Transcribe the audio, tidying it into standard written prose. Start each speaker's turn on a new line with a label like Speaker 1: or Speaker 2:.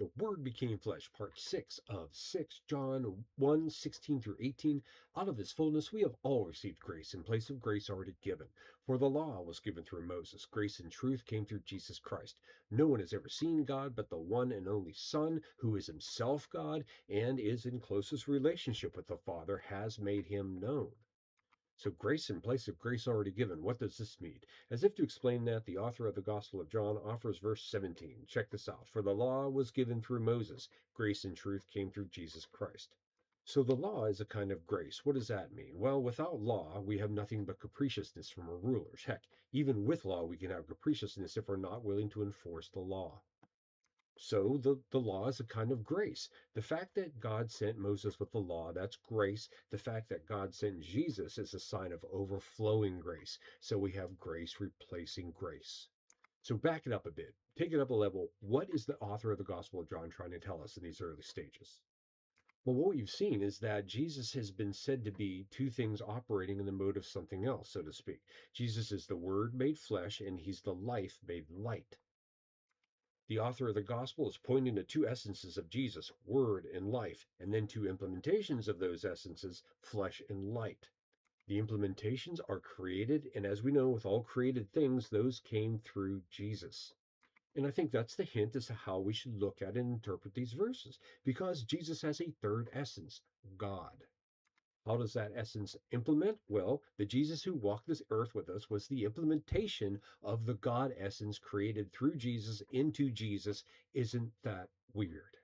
Speaker 1: The Word became flesh, part 6 of 6 John 1:16 through 18. Out of his fullness we have all received grace in place of grace already given. For the law was given through Moses. Grace and truth came through Jesus Christ. No one has ever seen God but the one and only Son, who is himself God and is in closest relationship with the Father, has made him known. So grace in place of grace already given. What does this mean? As if to explain that, the author of the Gospel of John offers verse 17. Check this out. For the law was given through Moses. Grace and truth came through Jesus Christ. So the law is a kind of grace. What does that mean? Well, without law, we have nothing but capriciousness from our rulers. Heck, even with law, we can have capriciousness if we're not willing to enforce the law. So the law is a kind of grace. The fact that God sent Moses with the law, that's grace. The fact that God sent Jesus is a sign of overflowing grace. So we have grace replacing grace. So back it up a bit. Take it up a level. What is the author of the Gospel of John trying to tell us in these early stages? Well, what we've seen is that Jesus has been said to be two things operating in the mode of something else, so to speak. Jesus is the Word made flesh, and he's the life made light. The author of the gospel is pointing to two essences of Jesus, word and life, and then two implementations of those essences, flesh and light. The implementations are created, and as we know with all created things, those came through Jesus. And I think that's the hint as to how we should look at and interpret these verses, because Jesus has a third essence, God. How does that essence implement? Well, the Jesus who walked this earth with us was the implementation of the God essence created through Jesus into Jesus. Isn't that weird?